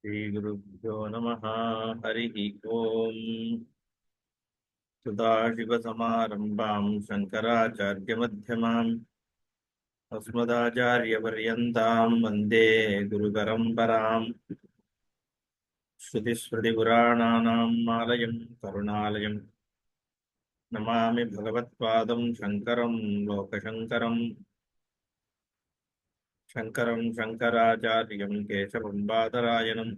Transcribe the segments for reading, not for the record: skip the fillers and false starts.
श्रीगुरुभ्यो नमः। हरिः ओम्। सदाशिवसमारम्भां शङ्कराचार्यमध्यमाम् अस्मदाचार्यपर्यन्तां वन्दे गुरुपरम्पराम्। श्रुतिस्मृतिपुराणानाम् आलयं करुणालयं नमामि भगवत्पादं शङ्करं लोकशङ्करम्। शङ्करं शङ्कराचार्यं केशवं बादरायणम्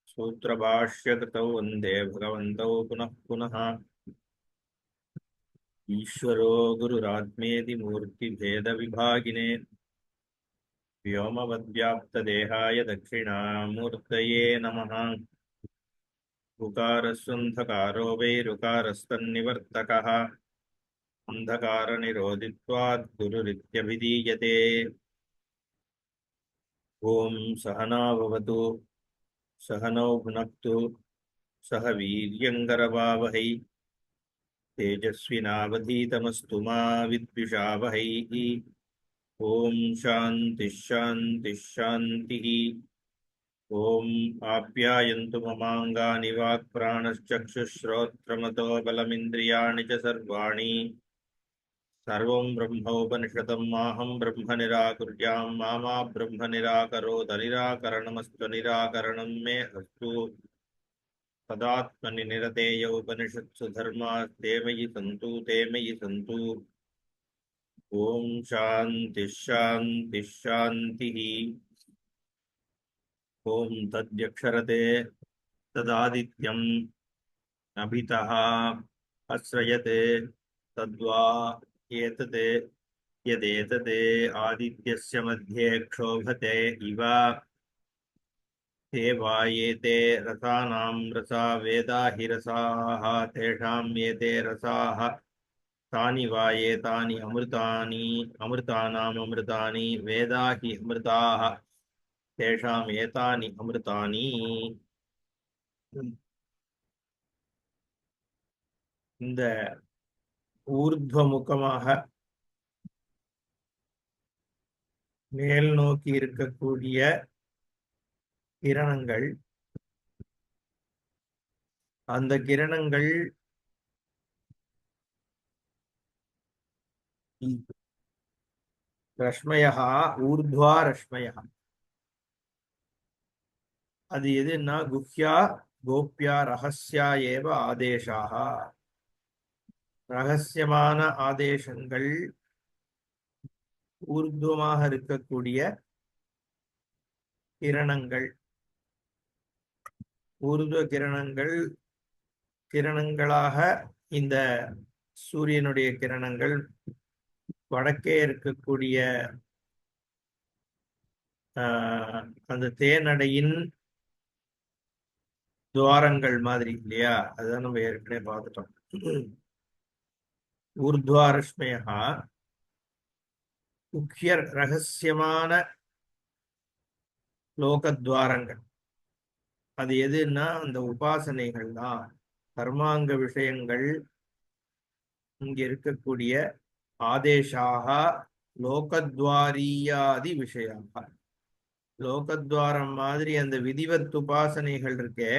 सूत्रभाष्यकृतौ वन्दे भगवन्तौ पुनः पुनः। ईश्वरो गुरुरात्मेति मूर्तिभेदविभागिने व्योमवद्व्याप्तदेहाय दक्षिणामूर्तये नमः। उकारस्वन्धकारो वैरुकारस्तन्निवर्तकः अन्धकारनिरोधित्वात् गुरुरित्यभिधीयते। ॐ सहना भवतु सहनौ भुनक्तु सह वीर्यङ्करवावहै तेजस्विनावधीतमस्तु मा विद्विषावहैः। ओम शांति शांति शांति। ओम आप्यायन्तु ममांगानि वाक्प्राणश्चक्षुश्रोत्रमतो बलमिन्द्रियाणि च सर्वाणि सर्वं ब्रह्मोपनिषदं माहं ब्रह्म निराकुर्यां मा ब्रह्म निराकरोत् निराकरणमस्तु निराकरणं मे अस्तु। तदात्मनि निरतेय उपनिषत्सु धर्मास्ते मयि सन्तु ते मयि सन्तु। ओम शांति शांति शांति। ओम तद्यक्षरते तदादित्यम् अभितः आश्रयते तद्वा एतते यदेतते आदित्यस्य मध्ये क्षोभते इव ते वायेते रसानां रसा वेदा हि रसाः तेषां एते रसाः तानि वायेतानि अमृतानि अमृतानाम् अमृतानि वेदा हि अमृताः तेषाम् एतानि अमृतानि। இந்த ஊர்த்வமுகமாக மேல் நோக்கி இருக்கக்கூடிய கிரணங்கள், அந்த கிரணங்கள் ரஷ்மயா ஊர்த்வா ரஷ்மயா. அது எதுன்னா குஹ்யா கோப்யா ரகசியா ஏவ ஆதேசாக. ரகசியமான ஆதேசங்கள் ஊர்துவமாக இருக்கக்கூடிய கிரணங்கள். ஊர்துவ கிரணங்கள் கிரணங்களாக இந்த சூரியனுடைய கிரணங்கள் வடக்கே இருக்கக்கூடிய அந்த தேனடையின் துவாரங்கள் மாதிரி இல்லையா, அதுதான் நம்ம ஏற்கனவே பார்த்துட்டோம். ஊர்துவாரஷ்மயா முக்கிய ரகசியமான லோகத்வாரங்கள். அது எதுன்னா அந்த உபாசனைகள் தான், கர்மாங்க விஷயங்கள். இங்க இருக்கக்கூடிய ஆதேசாக லோகத்வாரியாதி விஷயாக. லோகத்வாரம் மாதிரி அந்த விதிவத் உபாசனைகள் இருக்கே,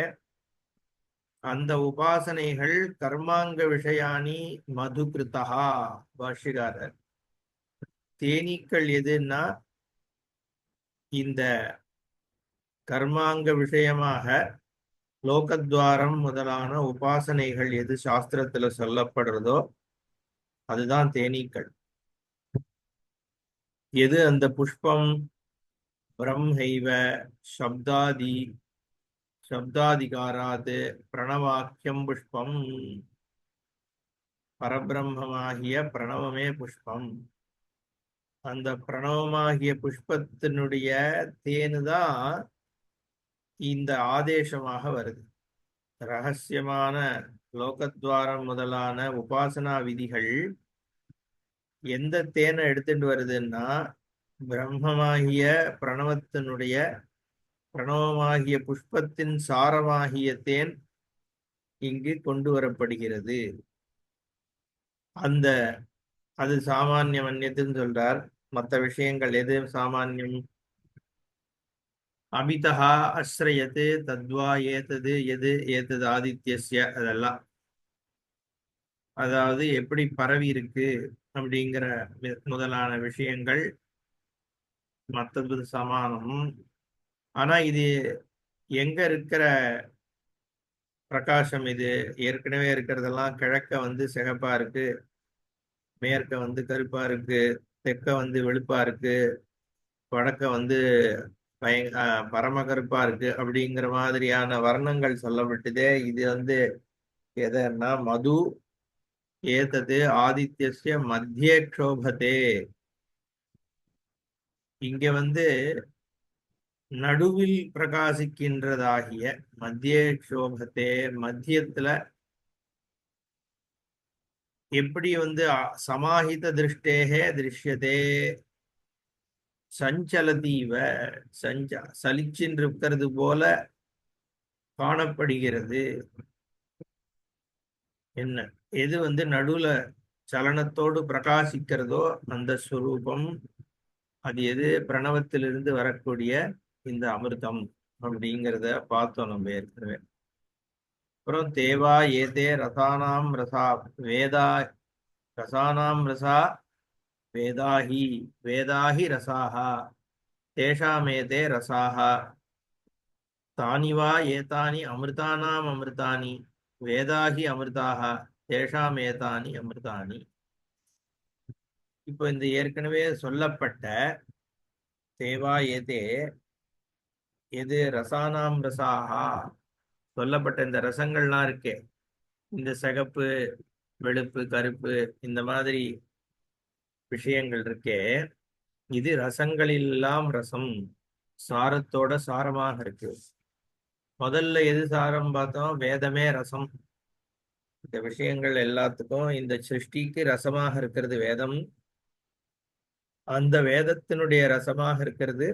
அந்த உபாசனைகள் கர்மாங்க விஷயானி மதுகிருதா. பாஷ்யகாரர் தேனீக்கள் எதுன்னா இந்த கர்மாங்க விஷயமாக லோகத்வாரம் முதலான உபாசனைகள் எது சாஸ்திரத்துல சொல்லப்படுறதோ அதுதான் தேனீக்கள். எது அந்த புஷ்பம் பிரம்மைவ சப்தாதிகாராது பிரணவாக்கியம் புஷ்பம். பரபிரம்மமாகிய பிரணவமே புஷ்பம். அந்த பிரணவமாகிய புஷ்பத்தினுடைய தேனுதான் இந்த ஆதேசமாக வருது. ரகசியமான லோகத்வாரம் முதலான உபாசனா விதிகள் எந்த தேனை எடுத்துட்டு வருதுன்னா பிரம்மமாகிய பிரணவத்தினுடைய பிரணவமாகிய புஷ்பத்தின் சாரமாகிய தேன் இங்கு கொண்டு வரப்படுகிறது. அது சாமானிய மன்யத்துன்னு சொல்றார். மற்ற விஷயங்கள் எது சாமானியம்? அமிதா அஸ்ரயத்து தத்வா ஏதது எது ஏதது ஆதித்யஸ்ய அதெல்லாம். அதாவது எப்படி பரவி இருக்கு அப்படிங்கிற முதலான விஷயங்கள் மற்றது சமானம். ஆனா இது எங்க இருக்கிற பிரகாசம்? இது ஏற்கனவே இருக்கிறதெல்லாம் கிழக்க வந்து சிகப்பா இருக்கு, மேற்க வந்து கருப்பா இருக்கு, தெற்க வந்து வெளுப்பா இருக்கு, வடக்க வந்து பரம கருப்பா இருக்கு அப்படிங்கிற மாதிரியான வர்ணங்கள் சொல்லப்பட்டதே. இது வந்து எதன்னா மது ஏதது ஆதித்யஸ்ய மத்தியே க்ஷோபதே. இங்க வந்து நடுவில் பிரகாசிக்கின்றதாகிய மத்தியே க்ஷோபத்தே, மத்தியத்துல எப்படி வந்து சமாஹித திருஷ்டேகே திருஷ்யதே சஞ்சலதீவ, சலிச்சின்று இருக்கிறது போல காணப்படுகிறது. என்ன எது வந்து நடுவுல சலனத்தோடு பிரகாசிக்கிறதோ அந்த ஸ்வரூபம். அது எது? பிரணவத்திலிருந்து வரக்கூடிய இந்த அமிர்தம் அப்படிங்கிறத பார்த்தோம் நம்ம ஏற்கனவே. அப்புறம் தேவா ஏதே ரசானாம் ரசா வேதா, ரசானாம் ரசா வேதாஹி, வேதாஹி ரசாஹா தேஷாமேதே ரசாஹா தானி வா ஏதானி அமிர்தானாம் அமிர்தானி வேதாஹி அமிர்தாஹா தேஷாமேதானி அமிர்தானி. இப்போ இந்த ஏற்கனவே சொல்லப்பட்ட தேவா ஏதே எது ரசானாம் ரசாஹா சொல்லப்பட்ட இந்த ரசங்கள்லாம் இருக்கே, இந்த சிகப்பு வெளுப்பு கருப்பு இந்த மாதிரி விஷயங்கள் இருக்கே, இது ரசங்களெல்லாம் ரசம், சாரத்தோட சாரமாக இருக்கு. முதல்ல எது சாரம் பார்த்தோம்? வேதமே ரசம். இந்த விஷயங்கள் எல்லாத்துக்கும் இந்த சிருஷ்டிக்கு ரசமாக இருக்கிறது வேதம். அந்த வேதத்தினுடைய ரசமாக இருக்கிறது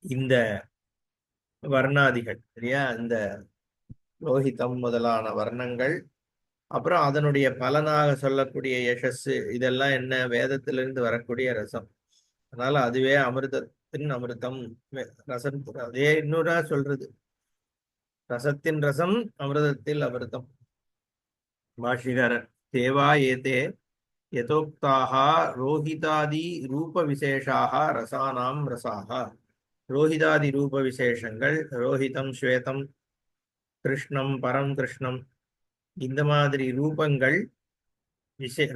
இந்த வர்ணாதிகள், சரியா? இந்த லோகிதம் முதலான வர்ணங்கள். அப்புறம் அதனுடைய பலனாக சொல்லக்கூடிய யசஸ், இதெல்லாம் என்ன? வேதத்திலிருந்து வரக்கூடிய ரசம். அதனால அதுவே அமிர்தத்தின் அமிர்தம். ரசம் அதே இன்னொரு சொல்றது, ரசத்தின் ரசம் அமிர்தத்தில் அமிர்தம். பாஷிகரன் தேவா ஏதே யதோக்தாக ரோஹிதாதி ரூப விசேஷாக ரசானாம் ரசாக. ரோஹிதாதி ரூப விசேஷங்கள், ரோஹிதம் ஸ்வேதம் கிருஷ்ணம் பரம் கிருஷ்ணம், இந்த மாதிரி ரூபங்கள்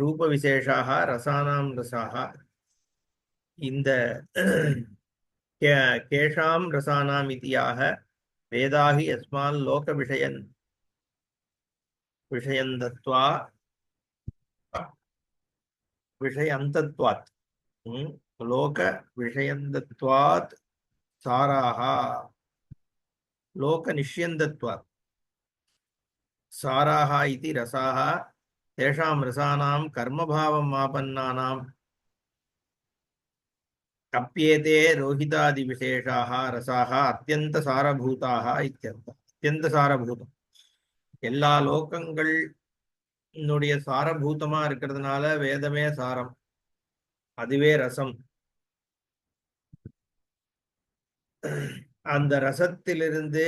ரூப விசேஷாக ரசானாம் ரசாக. இந்த கேஷாம் ரசானாம் இத்தியாக வேதாகி யஸ்மால் லோக விஷயந்தத்வா விஷயந்தத்வாத் லோக விஷயந்தத்வாத் சாராக லோக நிஷ்யந்தத்வாத் சாராக இதி ரசாக தேஷாம் ரசானாம் கர்மபாவம் ஆபன்னானாம் அப்பியேதே ரோஹிதாதி விசேஷாக ரசாக அத்தியந்த சாரபூதாக இத்தியர்த்தம். அத்தியந்த சாரபூதம், எல்லா லோகங்களுடைய சாரபூதமா இருக்கிறதுனால வேதமே சாரம், அதுவே ரசம். அந்த ரசத்திலிருந்து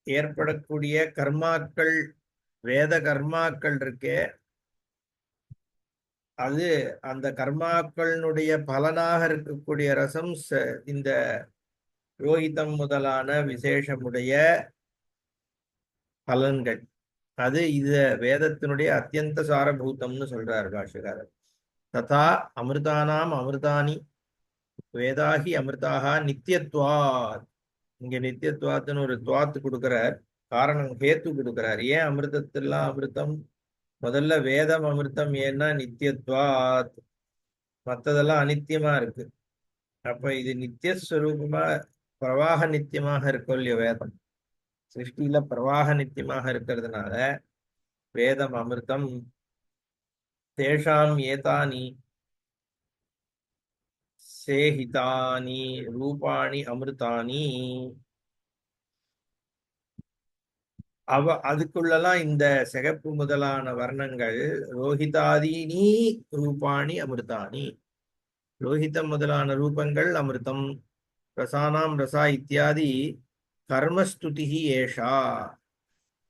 ஏற்படக்கூடிய கர்மாக்கள், வேத கர்மாக்கள் இருக்கே, அது அந்த கர்மாக்களினுடைய பலனாக இருக்கக்கூடிய ரசம் இந்த ரோஹிதம் முதலான விசேஷமுடைய பலன்கள். அது இது வேதத்தினுடைய அத்தியந்த சாரபூதம்னு சொல்றார் பாஷகாரர். ததா அமிர்தானாம் அமிர்தானி வேதாகி அமிர்தாக நித்தியத்வாத். இங்க நித்தியத்வாத்துன்னு ஒரு துவாத்து கொடுக்கிறார், காரணம் ஹேத்து கொடுக்கிறார். ஏன் அமிர்தத்தெல்லாம் அமிர்தம்? முதல்ல வேதம் அமிர்தம், ஏன்னா நித்தியத்வாத், மற்றதெல்லாம் அனித்தியமா இருக்கு. அப்ப இது நித்தியஸ்வரூபமா பிரவாக நித்தியமாக இருக்கும் இல்லையோ வேதம், சிருஷ்டியில பிரவாக நித்தியமாக இருக்கிறதுனால வேதம் அமிர்தம். தேஷாம் ஏதானி சேஹிதானி ரூபாணி அமிர்தானி. அதுக்குள்ளலாம் இந்த சிகப்பு முதலான வர்ணங்கள் ரோஹிதாதீனி ரூபாணி அமிர்தானி. ரோஹிதம் முதலான ரூபங்கள் அமிர்தம். ரசானாம் ரசா இத்தியாதி கர்மஸ்துதி ஏஷா.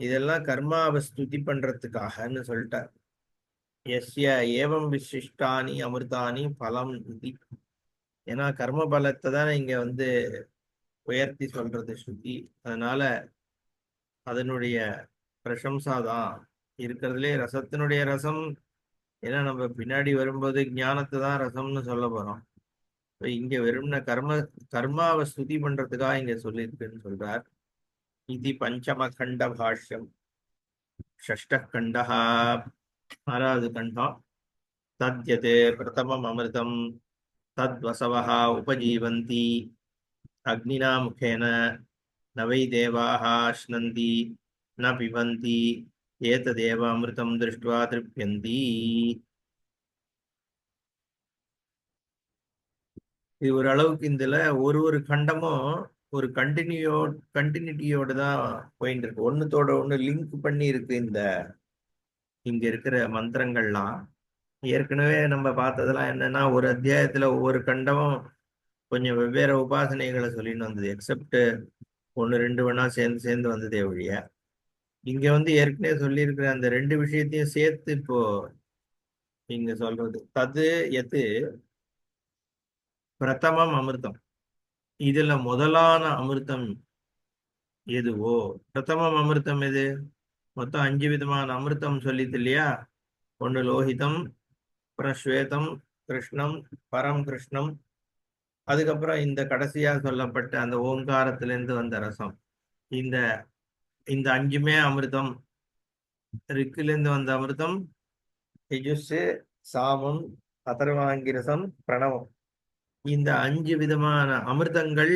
இதெல்லாம் கர்மாவை ஸ்துதி பண்றதுக்காகன்னு சொல்லிட்டார். எஸ்ய ஏவம் விசிஷ்டானி அமிர்தானி பலம் இது. ஏன்னா கர்ம பலத்தை தான் இங்க வந்து உயர்த்தி சொல்றது ஸ்ருதி. அதனால அதனுடைய பிரசம்சா தான் இருக்கிறதுலே ரசத்தினுடைய ரசம். ஏன்னா நம்ம பின்னாடி வரும்போது ஞானத்தை தான் ரசம்னு சொல்ல போறோம். இங்க வெறும்ன கர்மாவை ஸ்துதி பண்றதுக்காக இங்க சொல்லியிருக்குன்னு சொல்றார். இது பஞ்சம கண்ட பாஷ்யம். ஷஷ்ட கண்டா, ஆறாவது கண்டம். தத்யதே பிரதமம் அமிர்தம் தத்வசவः உபஜீவந்தி அக்னினா முகேன ந வை தேவாः அश्नन्ति ந பிபந்தி ஏததேவ அமிர்தம் திருஷ்ட்வா திருப்யந்தி. இது ஓரளவுக்கு இதுல ஒரு ஒரு கண்டமும் ஒரு கண்டினியூட்டியோட தான் போயிட்டு இருக்கு. ஒன்னுத்தோட ஒண்ணு லிங்க் பண்ணி இருக்கு. இங்க இருக்கிற மந்திரங்கள்லாம் ஏற்கனவே நம்ம பார்த்ததெல்லாம் என்னன்னா, ஒரு அத்தியாயத்துல ஒவ்வொரு கண்டமும் கொஞ்சம் வெவ்வேறு உபாசனைகளை சொல்லிட்டு வந்தது. எக்ஸப்ட் ஒன்று ரெண்டு வேணா சேர்ந்து சேர்ந்து வந்ததே ஒழிய, இங்க வந்து ஏற்கனவே சொல்லியிருக்கிற அந்த ரெண்டு விஷயத்தையும் சேர்த்து இப்போ இங்க சொல்றது. தது எது பிரதமம் அமிர்தம். இதுல முதலான அமிர்தம் எதுவோ, பிரதமம் அமிர்தம் எது? மொத்தம் 5 விதமான அமிர்தம் சொல்லிது இல்லையா? ஒன்று லோகிதம், அப்புறம் ஸ்வேதம், கிருஷ்ணம், பரம் கிருஷ்ணம், அதுக்கப்புறம் இந்த கடைசியா சொல்லப்பட்ட அந்த ஓங்காரத்திலிருந்து வந்த ரசம். இந்த இந்த 5மே அமிர்தம். ரிக்கிலிருந்து வந்த அமிர்தம் யஜுஸ், சாமம், அதர்வாங்கிரசம், பிரணவம். இந்த 5 விதமான அமிர்தங்கள்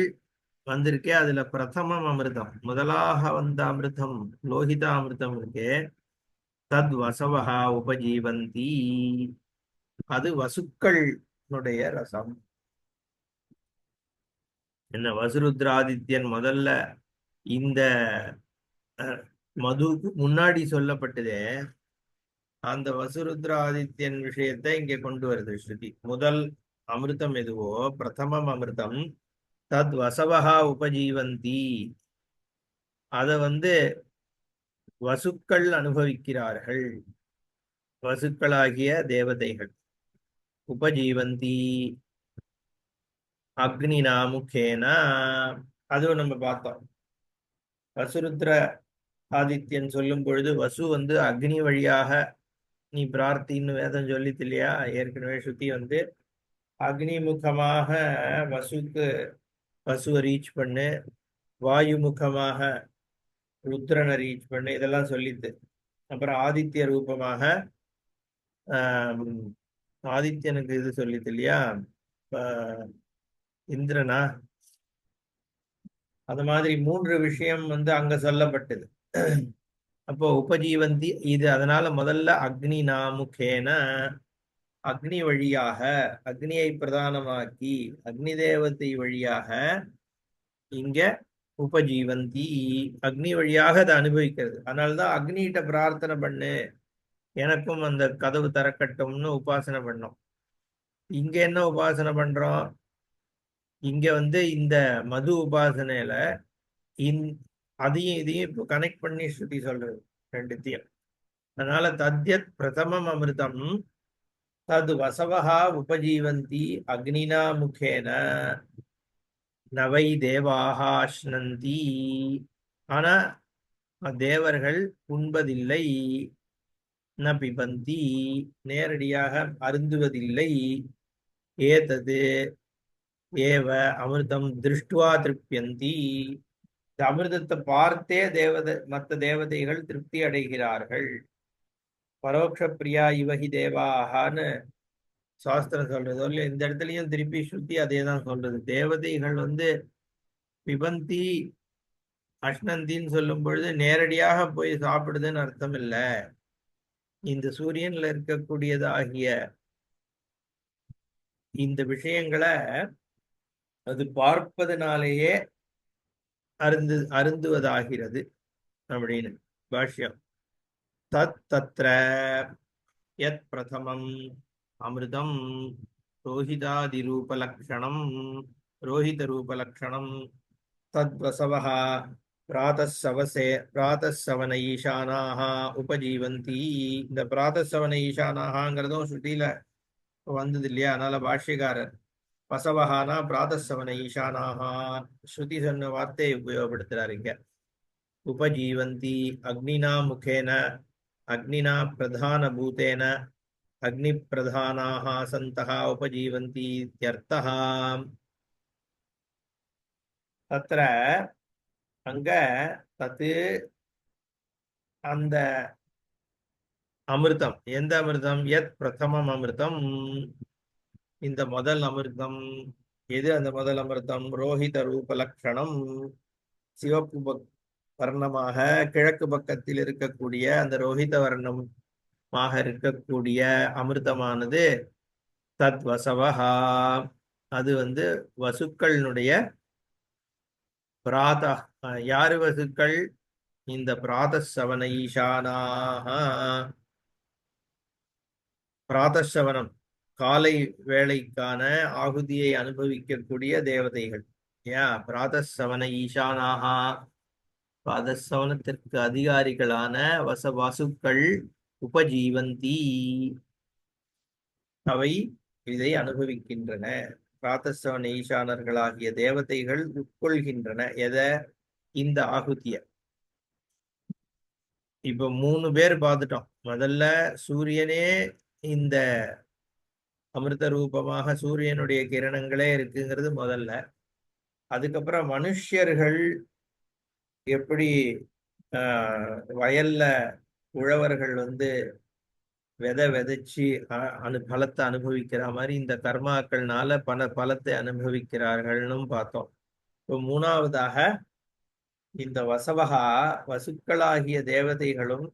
வந்திருக்கே. அதுல பிரதமம் அமிர்தம், முதலாக வந்த அமிர்தம் லோகித அமிர்தம் இருக்கே, தத் வசவஹா உபஜீவந்தி. அது வசுக்களுடைய ரசம். என்ன வசுருத்ராதித்யன் முதல்ல இந்த மதுவுக்கு முன்னாடி சொல்லப்பட்டதே, அந்த வசுருத்ராதித்யன் விஷயத்தை இங்க கொண்டு வருது ஸ்ருதி. முதல் அமிர்தம் எதுவோ பிரதமம் அமிர்தம் தத் வசவஹா உபஜீவந்தி. அத வந்து வசுக்கள் அனுபவிக்கிறார்கள். வசுக்களாகிய தேவதைகள். உபஜீவந்தி அக்னினா முகேன. அதுவும் நம்ம பார்த்தோம். வசுருத்ர ஆதித்யன் சொல்லும் பொழுது வசு வந்து அக்னி வழியாக நீ பிரார்த்தின்னு வேதம் சொல்லித்து இல்லையா? ஏற்கனவே ஸ்ருதி வந்து அக்னி முகமாக வசுவை ரீச் பண்ணு, வாயு முகமாக ருத்ரனை ரீச் பண்ணு, இதெல்லாம் சொல்லித்து. அப்புறம் ஆதித்ய ரூபமாக ஆதித்யனுக்கு இது சொல்லித்து இல்லையா? இந்திரனா? அது மாதிரி 3 விஷயம் வந்து அங்க சொல்லப்பட்டது. அப்போ உபஜீவந்தி இது. அதனால முதல்ல அக்னி நாமுகேன, அக்னி வழியாக, அக்னியை பிரதானமாக்கி அக்னி தேவதை வழியாக இங்க உபஜீவந்தி, அக்னி வழியாக அதை அனுபவிக்கிறது. அதனாலதான் அக்னிகிட்ட பிரார்த்தனை பண்ணு, எனக்கும் அந்த கதவு திறக்கட்டும்னு உபாசனை பண்ணோம். இங்க என்ன உபாசனை பண்றோம்? இங்க வந்து இந்த மது உபாசனையில அதையும் இதையும் இப்போ கனெக்ட் பண்ணி ஸ்ருதி சொல்றது ரெண்டுத்தையும். அதனால தத்யத் பிரதமம் அமிர்தம் தது வசவஹா உபஜீவந்தி அக்னினா முகேன நவை தேவாஹா அஷ்னந்தி. ஆனா தேவர்கள் உண்பதில்லை. ந பிபந்தி, நேரடியாக அருந்துவதில்லை. ஏதது ஏவ அமிர்தம் திருஷ்டுவா திருப்தியந்தி. இந்த அமிர்தத்தை பார்த்தே மற்ற தேவதைகள் திருப்தி அடைகிறார்கள். பரோட்ச பிரியா இவகி தேவாகான்னு சாஸ்திரம் சொல்றது இல்ல. இந்த இடத்துலயும் திருப்பி ஸ்ருதி அதே தான் சொல்றது. தேவதைகள் வந்து பிபந்தி அஷ்னந்தின்னு சொல்லும் பொழுது நேரடியாக போய் சாப்பிடுதுன்னு அர்த்தம் இல்லை. இந்த சூரியன்ல இருக்கக்கூடியதாகிய இந்த விஷயங்களை அது பார்ப்பதனாலேயே அருந்துவதாகிறது அப்படின்னு. பாஷ்யம். தத் தத்ர யத் பிரதமம் அமிர்தம் ரோஹிதாதிரூபலக்ஷணம் ரோஹிதரூபலக்ஷணம் தத்வசவः பிராத்தசவன ஈசானாக உபஜீவந்தி. இந்த பிராத்தசவன ஈசானாகங்கிறதும் ஸ்ருதியில வந்தது இல்லையா? அதனால பாஷ்யக்காரர் வசவஹானா பிராத்தசவன ஈசானாக ஸ்ருதி சொன்ன வார்த்தையை உபயோகப்படுத்துறாரு இங்க. உபஜீவந்தி அக்னினா முகேன அக்னினா பிரதான பூதேன அக்னி பிரதானாக சந்தः உபஜீவந்தி இத்யர்த்தः. தத்ர அங்க தத்து அந்த அமிர்தம், எந்த அமிர்தம்? யத் பிரதமம் அமிர்தம், இந்த முதல் அமிர்தம். எது அந்த முதல் அமிர்தம்? ரோஹித ரூபலக்ஷணம், சிவப்பு வர்ணமாக கிழக்கு பக்கத்தில் இருக்கக்கூடிய அந்த ரோஹித வர்ணமாக இருக்கக்கூடிய அமிர்தமானது தத் வசவஹா, அது வசுக்களினுடைய பிராத. யாரு வசுக்கள்? இந்த பிராதசவன ஈசானாக. பிராதசவனம் காலை வேளைக்கான ஆகுதியை அனுபவிக்கக்கூடிய தேவதைகள். பிராதசவன ஈசானாக, பிராதசவனத்திற்கு அதிகாரிகளான வசுக்கள் உபஜீவந்தி, அவை இதை அனுபவிக்கின்றன. பிராதசவன ஈசானர்களாகிய தேவதைகள் உட்கொள்கின்றன எதை? இந்த ஆகுதிய. இப்ப 3 பேர் பார்த்துட்டோம். முதல்ல சூரியனே இந்த அமிர்த ரூபமாக சூரியனுடைய கிரணங்களே இருக்குங்கிறது முதல்ல. அதுக்கப்புறம் மனுஷர்கள் எப்படி வயல்ல உழவர்கள் விதை விதைச்சு பலத்தை அனுபவிக்கிற மாதிரி இந்த கர்மாக்கள்னால பலத்தை அனுபவிக்கிறார்கள்னு பார்த்தோம். இப்போ 3வதாக இந்த வசவகா வசுக்களாகிய தேவதைகளும்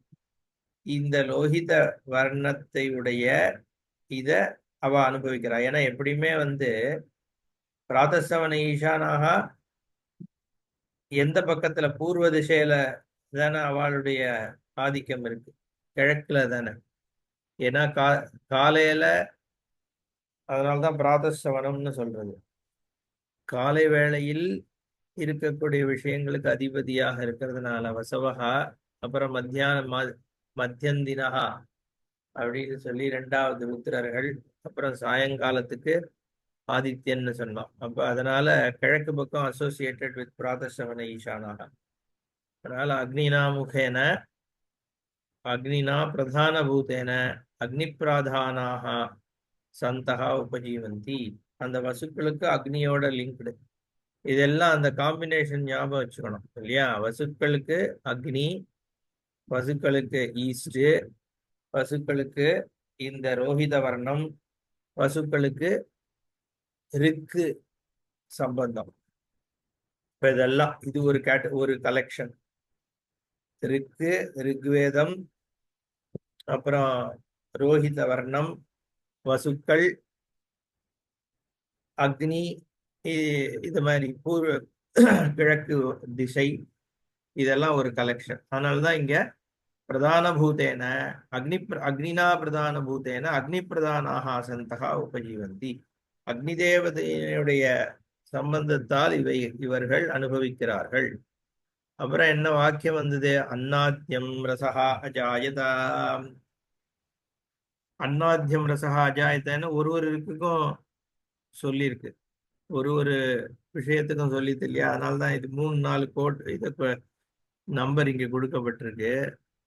இந்த லோகித வர்ணத்தை உடைய இத அவ அனுபவிக்கிறா. ஏன்னா எப்படியுமே பிராதசவன ஈசானாக எந்த பக்கத்துல? பூர்வ திசையில தானே அவளுடைய ஆதிக்கம் இருக்கு, கிழக்குல தானே. ஏன்னா காலையில, அதனால்தான் பிராதசவனம்னு சொல்றது. காலை வேளையில் இருக்கக்கூடிய விஷயங்களுக்கு அதிபதியாக இருக்கிறதுனால வசவகா. அப்புறம் மத்தியந்தினகா அப்படின்னு சொல்லி 2வது ருத்ரர்கள். அப்புறம் சாயங்காலத்துக்கு ஆதித்யன்னு சொன்னோம். அப்ப அதனால கிழக்கு பக்கம் அசோசியேட்டட் வித் பிராதசவன ஈசானாக. அதனால அக்னினா முகேன அக்னினா பிரதான பூதேன அக்னி பிராதானாக சந்தகா உபஜீவந்தி. அந்த வசுக்களுக்கு அக்னியோட லிங்க்டு. இதெல்லாம் அந்த காம்பினேஷன் ஞாபகம் வச்சுக்கணும் இல்லையா? வசுக்களுக்கு அக்னி, வசுக்களுக்கு ஈஸ்ட், வசுக்களுக்கு இந்த ரோஹித வர்ணம், வசுக்களுக்கு ரிக்கு சம்பந்தம். இப்ப இதெல்லாம் இது ஒரு கலெக்ஷன். ரிக்கு, ரிக்வேதம், அப்புறம் ரோஹித வர்ணம், வசுக்கள், அக்னி, இது மாதிரி பூர்வ கிழக்கு திசை, இதெல்லாம் ஒரு கலெக்ஷன். அதனாலதான் இங்க பிரதான பூதேன அக்னினா பிரதான பூதேன அக்னி பிரதானாக சந்தகா உபஜீவந்தி. அக்னி தேவதையுடைய சம்பந்தத்தால் இவர்கள் அனுபவிக்கிறார்கள். அப்புறம் என்ன வாக்கியம் வந்தது? அன்னாத்யம் ரசஹா அஜாயதா. அன்னாத்யம் ரசஹா அஜாயதான்னு ஒருவருக்கும் சொல்லியிருக்கு, ஒரு விஷயத்துக்கும் சொல்லிது இல்லையா? அதனால்தான் இது 3-4 கோட் இது நம்பர் இங்க கொடுக்கப்பட்டிருக்கு.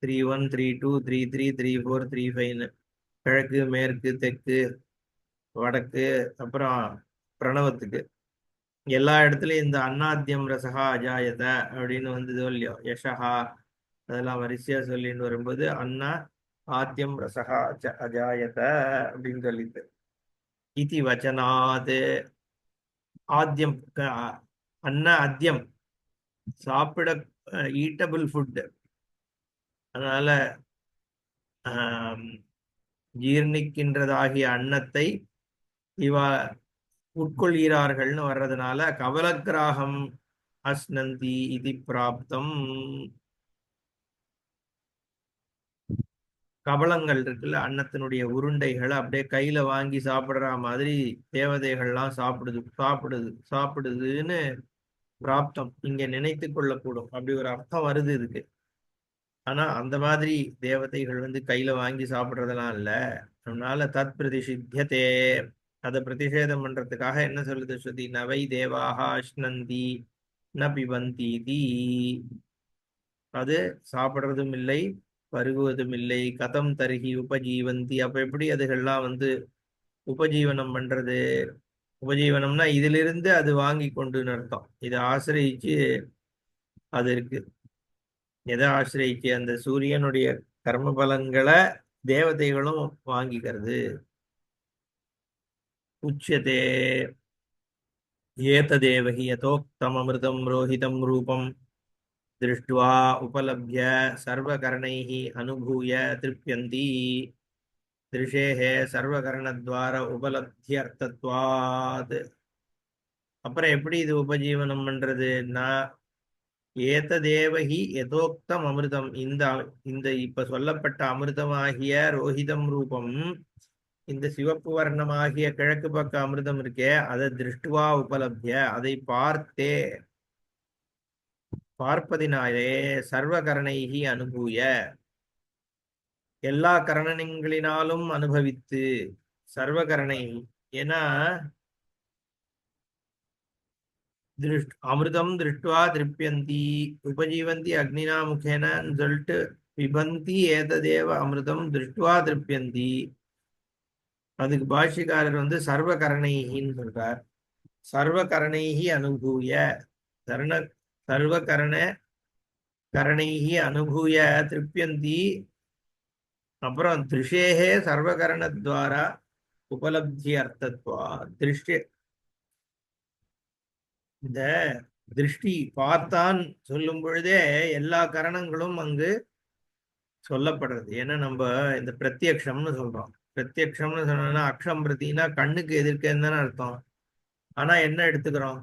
31 32 33 34 35 கிழக்கு, மேற்கு, தெற்கு, வடக்கு, அப்புறம் பிரணவத்துக்கு எல்லா இடத்துலயும் இந்த அன்னாத்தியம் ரசகா அஜாயத அப்படின்னு வந்ததோ இல்லையோ, யசஹா அதெல்லாம் வரிசையா சொல்லின்னு வரும்போது அன்னா ஆத்தியம் ரசகா அஜாயத அப்படின்னு சொல்லிட்டு இதி வச்சனாது. ஆத்தியம் அன்ன அத்தியம் சாப்பிட ஈட்டபிள் ஃபுட். அதனால ஜீர்ணிக்கின்றதாகிய அன்னத்தை இவா உட்கொள்கிறார்கள்னு வர்றதுனால கவலக்கிராகம் அஸ்னந்தி இது பிராப்தம். கபளங்கள் இருக்குல்ல, அன்னத்தினுடைய உருண்டைகளை அப்படியே கையில வாங்கி சாப்பிடுற மாதிரி தேவதைகள்லாம் சாப்பிடுதுன்னு பிராப்தம் இங்க நினைத்து கொள்ளக்கூடும். அப்படி ஒரு அர்த்தம் வருது இதுக்கு. ஆனா அந்த மாதிரி தேவதைகள் வந்து கையில வாங்கி சாப்பிடுறதெல்லாம் இல்ல. அதனால தத் பிரதிஷித்தியதே, அதை பிரதிஷேதம் பண்றதுக்காக என்ன சொல்லுது ஸ்ருதி? நவை தேவாக அஷ்னந்தி ந பிபந்தி தீ. அது சாப்பிடுறதும் இல்லை, பருகுவதும் இல்லை. கதம் தருகி உபஜீவந்தி, அப்ப எப்படி அதுகள்லாம் வந்து உபஜீவனம் பண்றது? உபஜீவனம்னா இதிலிருந்து அது வாங்கி கொண்டுன்னு அர்த்தம். இதை ஆசிரியிச்சு அது இருக்கு. எதை ஆசிரியிச்சு? அந்த சூரியனுடைய கர்ம பலன்களை தேவதைகளும் வாங்கிக்கிறது. உச்சியதே ஏததேவ ஹி யதோக்தம் அமிர்தம் ரோஹிதம் ரூபம் திருஷ்டுவா உபலப்ய சர்வகரணைः அனுபூய திருப்யந்தி. திருஷேஹ சர்வகரணத்வார உபலப்தியர்த்தத்வாத். அப்புறம் எப்படி இது உபஜீவனம் பண்றதுன்னா, ஏததேவஹி யதோக்தம் அமிர்தம், இந்த இந்த இப்ப சொல்லப்பட்ட அமிர்தமாகிய ரோஹிதம் ரூபம், இந்த சிவப்பு வர்ணமாகிய கிழக்கு பக்க அமிர்தம் இருக்கே, அதை திருஷ்டுவா உபலப்திய, அதை பார்ப்பதினாலே சர்வகரணைகி அனுபூய, எல்லா கரணங்களினாலும் அனுபவித்து. சர்வகரணை, ஏன்னா அமிர்தம் திருஷ்டுவா திருப்யந்தி உபஜீவந்தி அக்னினா முகேனன்னு சொல்லிட்டு பிபந்தி ஏததேவ அமிர்தம் திருஷ்டுவா திருப்யந்தி. அதுக்கு பாஷ்யக்காரர் வந்து சர்வகரணைகின்னு சொல்றார். சர்வகரணைகி அனுபூய, கரண சர்வகரண கரணைகி அனுபூய திருப்யந்தி. அப்புறம் திருஷேகே சர்வகரணத்வாரா உபலப்தி அர்த்தத்வா. திருஷ்டி, இந்த திருஷ்டி பார்த்தான் சொல்லும் பொழுதே எல்லா கரணங்களும் அங்கு சொல்லப்படுறது. ஏன்னா நம்ம இந்த பிரத்யக்ஷம்னு சொல்றோம். பிரத்யக்ஷம்னு சொன்னோம்னா அக்ஷம் பிரத்தினா கண்ணுக்கு எதிர்க்கன்னு தானே அர்த்தம். ஆனா என்ன எடுத்துக்கிறோம்?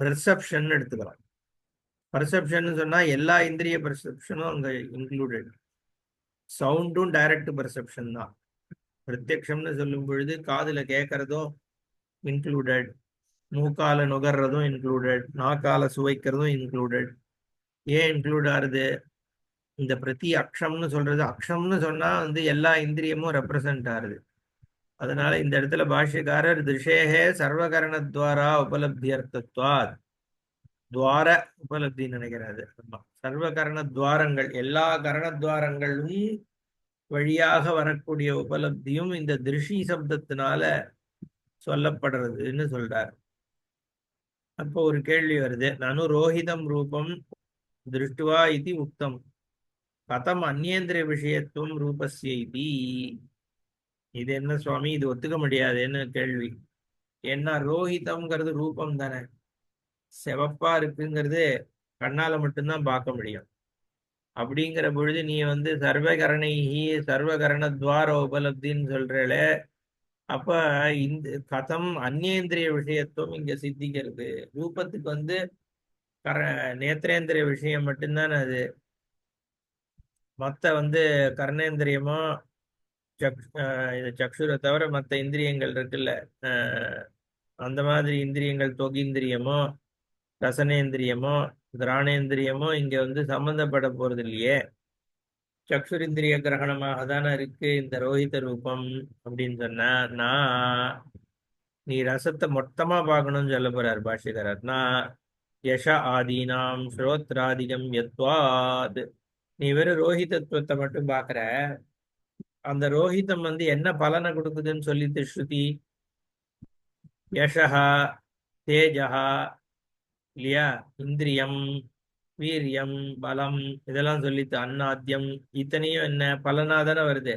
பெர்செப்ஷன் எடுத்துக்கிறோம். பர்செப்ஷன் சொன்னா எல்லா இந்திரிய பெர்செப்ஷனும் அங்க இன்க்ளூடட். சவுண்டும் டைரக்ட் பெர்செப்ஷன் தான். பிரத்யக்ஷம்னு சொல்லும் பொழுது காதுல கேட்கறதும் இன்க்ளூடட், மூக்கால நுகர்றதும் இன்க்ளூடட், நாக்கால சுவைக்கிறதும் இன்க்ளூடட். ஏன் இன்க்ளூட் ஆகுது? இந்த பிரதி அக்ஷம்னு சொல்றது, அக்ஷம்னு சொன்னா வந்து எல்லா இந்திரியமும் ரெப்ரசன்ட் ஆகுது. அதனால இந்த இடத்துல பாஷ்யக்காரர் திருஷேகே சர்வகரணத்வாரா உபலப்தி அர்த்தத்வாத், துவார உபலப்தின்னு நினைக்கிறாரு. சர்வகரண துவாரங்கள், எல்லா கரணத்வாரங்களும் வழியாக வரக்கூடிய உபலப்தியும் இந்த திருஷி சப்தத்தினால சொல்லப்படுறதுன்னு சொல்றார். அப்போ ஒரு கேள்வி வருது, நனு ரோஹிதம் ரூபம் திருஷ்டுவா இது உக்தம் கதம் அந்நேந்திர விஷயத்துவம் ரூபஸ்ய இதி. இது என்ன சுவாமி, இது ஒத்துக்க முடியாதுன்னு கேள்வி. ஏன்னா ரோஹிதம்ங்கிறது ரூபம் தானே, சிவப்பா இருக்குங்கிறது கண்ணால மட்டும்தான் பார்க்க முடியும். அப்படிங்கிற பொழுது நீ வந்து சர்வகரணைஹி சர்வகரணத்வார உபலப்தின்னு சொல்றேல, அப்ப இந்த கதம் அந்நேந்திரிய விஷயத்துவம் இங்க சித்திக்கிறது. ரூபத்துக்கு வந்து கர நேத்திரேந்திரிய விஷயம் மட்டும்தானே அது. மற்ற வந்து கர்ணேந்திரியமோ இது சக்ஷுரை தவிர மற்ற இந்திரியங்கள் இருக்குல்ல, அஹ், அந்த மாதிரி இந்திரியங்கள் தொகீந்திரியமோ ரசனேந்திரியமோ கிராணேந்திரியமோ இங்க வந்து சம்பந்தப்பட போறது இல்லையே. சக்ஷுரிந்திரிய கிரகணமாக தானே இருக்கு இந்த ரோஹித ரூபம். அப்படின்னு சொன்னா நான், நீ ரசத்தை மொத்தமா பார்க்கணும்னு சொல்ல போறார் பாஷ்யக்காரர். நான் யஷ ஆதீனாம் ஸ்ரோத்ராதிகம் யத்வாத், நீ வெறும் ரோஹிதத்துவத்தை மட்டும் பார்க்கற. அந்த ரோஹிதம் வந்து என்ன பலனை கொடுக்குதுன்னு சொல்லிட்டு ஸ்ருதி, யஷஹா தேஜஹா இல்லையா, இந்திரியம் வீரியம் பலம் இதெல்லாம் சொல்லிட்டு அன்னாத்தியம் இத்தனையும் என்ன பலனா தானே வருது.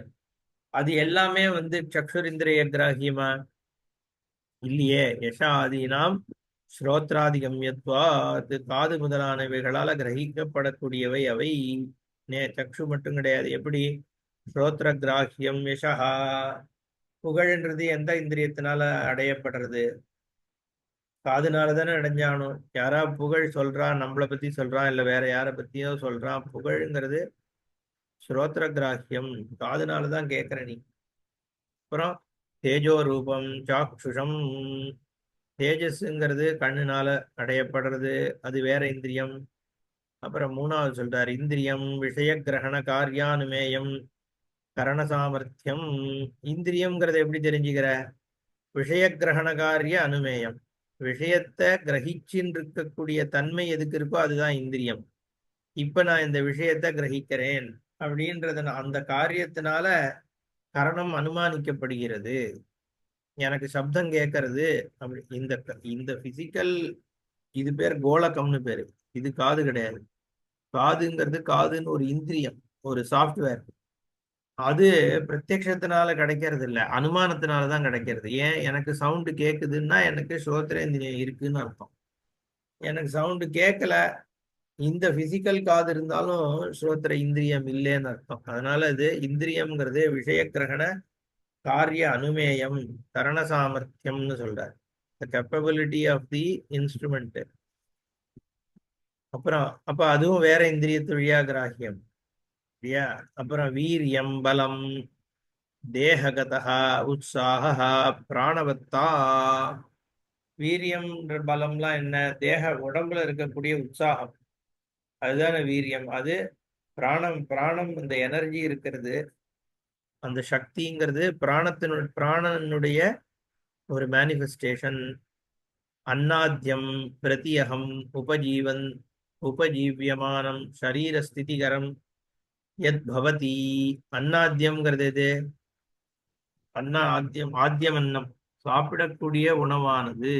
அது எல்லாமே வந்து சக்ஷுரிந்திரிய கிராகியமா இல்லையே. யசாதீனாம் ஸ்ரோத்ராதிகம்யத்வா, அது காது முதலானவைகளால கிரகிக்கப்படக்கூடியவை அவை. சக்ஷு மட்டும் கிடையாது. எப்படி? ஸ்ரோத்ர கிராஹியம் யசஹா, புகழ்ன்றது எந்த இந்திரியத்தினால அடையப்படுறது? காதுனால தானே அடைஞ்சாகணும். யாரா புகழ் சொல்றான், நம்மளை பத்தி சொல்றான், இல்ல வேற யாரை பத்தியோ சொல்றான், புகழ்ங்கிறது ஸ்ரோத்ர கிராஹ்யம், காதுனாலதான் கேட்கிற நீ. அப்புறம் தேஜோ ரூபம் சாக்ஷுஷம், தேஜஸ்ங்கிறது கண்ணுனால அடையப்படுறது, அது வேற இந்திரியம். அப்புறம் மூணாவது சொல்றார், இந்திரியம் விஷய கிரகண காரியானுமேயம் கரண சாமர்த்தியம். இந்திரியம்ங்கிறத எப்படி தெரிஞ்சுக்கிற? விஷய கிரகண காரிய அனுமேயம், விஷயத்தை கிரகிச்சின்னு இருக்கக்கூடிய தன்மை எதுக்கு இருக்கோ அதுதான் இந்திரியம். இப்ப நான் இந்த விஷயத்தை கிரகிக்கிறேன் அப்படின்றத அந்த காரியத்தினால கரணம் அனுமானிக்கப்படுகிறது. எனக்கு சப்தம் கேட்கறது அப்படி இந்த இந்த பிசிக்கல், இது பேர் கோலகம்னு பேரு. இது காது கிடையாது. காதுங்கிறது காதுன்னு ஒரு இந்திரியம், ஒரு சாஃப்ட்வேர். அது பிரத்யக்ஷத்தினால கிடைக்கிறது இல்ல, அனுமானத்தினால தான் கிடைக்கிறது. ஏன்? எனக்கு சவுண்டு கேட்குதுன்னா எனக்கு ஸ்ரோத்ரேந்திரியம் இருக்குன்னு அர்த்தம். எனக்கு சவுண்டு கேட்கல, இந்த பிசிக்கல் காது இருந்தாலும் ஸ்ரோத்திர இந்திரியம் இல்லைன்னு அர்த்தம். அதனால இது இந்திரியம்ங்கிறது விஷய கிரகண காரிய அனுமேயம் கரண சாமர்த்தியம்னு சொல்றார். The capability of the instrument. அப்புறம் அப்ப அதுவும் வேற இந்திரியத்து வழியா கிராஹியம் இல்லையா? அப்புறம் வீரியம் பலம் தேககதா உற்சாக பிராணவத்தா. வீரியம் பலம்லாம் என்ன? தேக உடம்புல இருக்கக்கூடிய உற்சாகம், அதுதானே வீரியம். அது பிராணம். பிராணம் இந்த எனர்ஜி இருக்கிறது, அந்த சக்திங்கிறது பிராணனுடைய ஒரு மேனிஃபெஸ்டேஷன். அன்னாத்யம் பிரதியகம் உபஜீவன் உபஜீவியமானம் ஷரீர ஸ்திதிகரம் யத் பவதி. அன்னாத்யம்ங்கிறது எது? ஆத்தியம், ஆத்தியம் அன்னம், சாப்பிடக்கூடிய உணவானது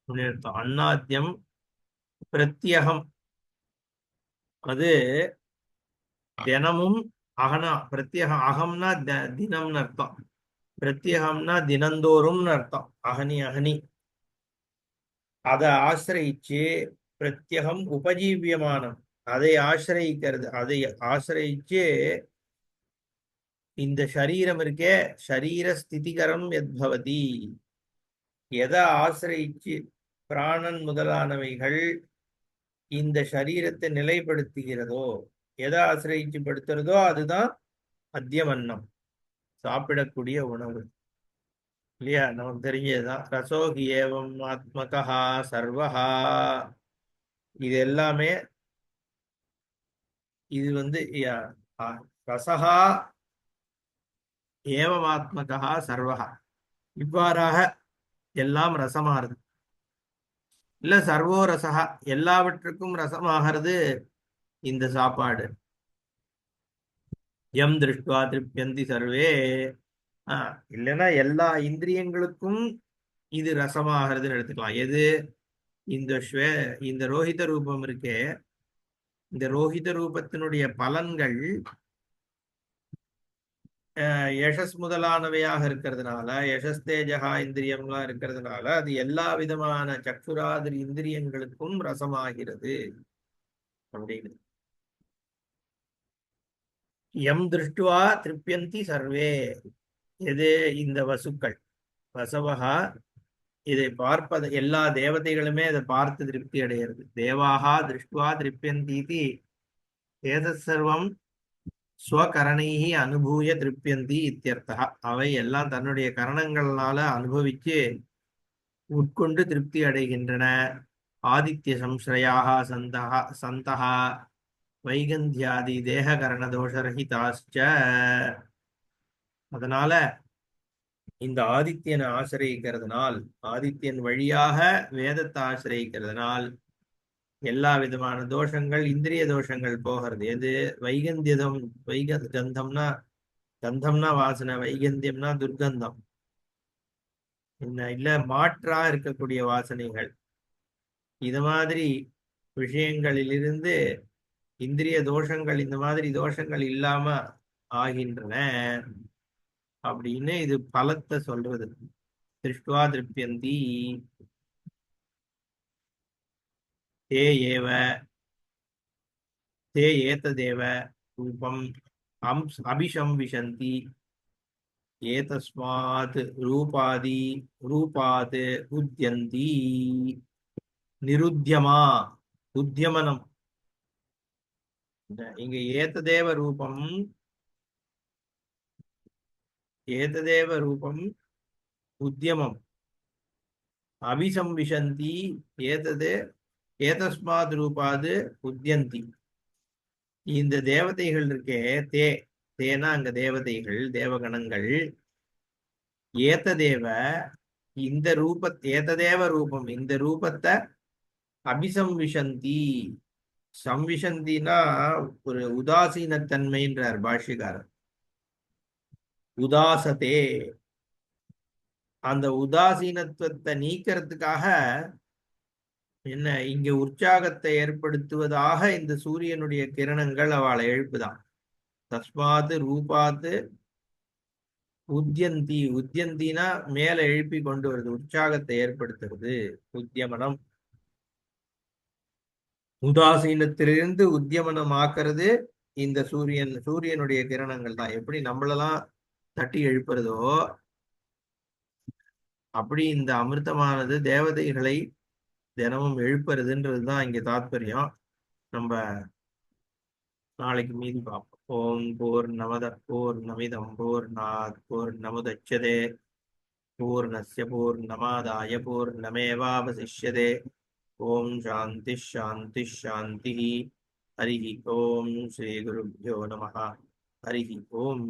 அப்படின்னு அர்த்தம். அன்னாத்தியம் பிரத்யகம், அது தினமும். அகனா பிரத்யகம், அகம்னா தினம்னு அர்த்தம். பிரத்யகம்னா தினந்தோறும்னு அர்த்தம். அகனி அகனி, அதை ஆசிரியிச்சு. பிரத்யகம் உபஜீவியமானம், அதை ஆசிரியிக்கிறது. அதை ஆசிரியிச்சு இந்த சரீரம் இருக்கே, சரீர ஸ்திதிகரம் எத்பவதி. எதை ஆசிரியிச்சு பிராணன் முதலானவைகள் இந்த சரீரத்தை நிலைப்படுத்துகிறதோ, எதை ஆசிரியிச்சு படுத்துறதோ அதுதான் அத்தியமன்னம், சாப்பிடக்கூடிய உணவு இல்லையா? நமக்கு தெரிஞ்சதுதான். ரசோகி ஏவம் ஆத்மகா சர்வஹா. இது எல்லாமே இது வந்து ரசஹா ஏவமாத்மகா சர்வஹா, இவ்வாறாக எல்லாம் ரசமாறுது. இல்ல சர்வோ ரசகா, எல்லாவற்றுக்கும் ரசமாகிறது இந்த சாப்பாடு. எம் திருஷ்டுவா திருப்தியந்தி சர்வே. இல்லைன்னா எல்லா இந்திரியங்களுக்கும் இது ரசமாகிறதுன்னு எடுத்துக்கலாம். எது? இந்த இந்த ரோஹித ரூபம் இருக்கே, இந்த ரோஹித ரூபத்தினுடைய பலன்கள் யசஸ் முதலானவையாக இருக்கிறதுனால, யசஸ் தேஜகா இந்திரியம்லாம் இருக்கிறதுனால அது எல்லா விதமான சக்ஷுராதிரி இந்திரியங்களுக்கும் ரசமாகிறது அப்படின்னு. எம் திருஷ்டுவா திருப்தியந்தி சர்வே. எது? இந்த வசுக்கள், வசவகா, இதை பார்ப்பது எல்லா தேவதைகளுமே அதை பார்த்து திருப்தி அடைகிறது. தேவாகா திருஷ்டுவா திருப்தியந்தி ஏதத் சர்வம் ஸ்வகரணைஹி அனுபூய திருப்தியந்தி இத்தியர்த்தா. அவை எல்லாம் தன்னுடைய கரணங்களால அனுபவிச்சு உட்கொண்டு திருப்தி அடைகின்றன. ஆதித்ய சம்ஸ்ரயாக சந்தகா சந்தகா வைகந்தியாதி தேககரண தோஷரஹிதாச்ச. அதனால இந்த ஆதித்யனை ஆசிரியிக்கிறதுனால், ஆதித்யன் வழியாக வேதத்தை ஆசிரியிக்கிறதுனால் எல்லா விதமான தோஷங்கள், இந்திரிய தோஷங்கள் போகிறது. எது? வைகந்தியம். கந்தம்னா, கந்தம்னா வாசனை, வைகந்தியம்னா துர்கந்தம். இல்ல மாற்றா இருக்கக்கூடிய வாசனைகள். இது மாதிரி விஷயங்களிலிருந்து இந்திரிய தோஷங்கள், இந்த மாதிரி தோஷங்கள் இல்லாம ஆகின்றன அப்படின்னு இது பலத்தை சொல்றது. திருஷ்டுவா திருப்தியந்தி தே ஏவ தே ஏததேவ ரூபம் அபிசம்விசந்தி ஏதஸ்மாத் ரூபாத் உத்யந்தி. நிருத்தியமா, உத்தியமனம், இங்க ஏததேவ ரூபம், ஏததேவ ரூபம் உத்யமம் அபிசம்விசந்தி, ஏதது ஏதஸ்மாத் ரூபாது உத்யந்தி. இந்த தேவதைகள் இருக்கே, தே தேனா அங்க தேவதைகள் தேவகணங்கள், ஏததேவ இந்த ஏததேவ ரூபம் இந்த ரூபத்தை அபிசம்விசந்தி. சம்விசந்தினா ஒரு உதாசீனத்தன்மைன்றார் பாஷ்யக்காரர். உதாசத்தே, அந்த உதாசீனத்துவத்தை நீக்கிறதுக்காக என்ன இங்க உற்சாகத்தை ஏற்படுத்துவதாக இந்த சூரியனுடைய கிரணங்கள் அவளை எழுப்புதான். தஸ்மாத் ரூபாத்து உத்யந்தி, உத்யந்தினா மேல எழுப்பி கொண்டு வருது, உற்சாகத்தை ஏற்படுத்துறது. உத்தியமனம், உதாசீனத்திலிருந்து உத்தியமனம் ஆக்குறது இந்த சூரியனுடைய கிரணங்கள் தான். எப்படி நம்மளெல்லாம் தட்டி எழுப்புறதோ அப்படி இந்த அமிர்தமானது தேவதைகளை தினமும் எழுப்புறதுன்றதுதான் இங்க தாத்பரியம். நம்ம நாளைக்கு மீதி பார்ப்போம். ஓம் பூர்ணமத பூர்ணமிதம் பூர்ணாத் பூர்ணமுதச்யதே பூர்ணஸ்ய பூர்ணமாதாய பூர்ணமேவாவசிஷ்யதே. ஓம் சாந்தி ஷாந்தி ஷாந்தி. ஹரி ஓம் ஸ்ரீ குருभ्यो நமः. ஹரி ஓம்.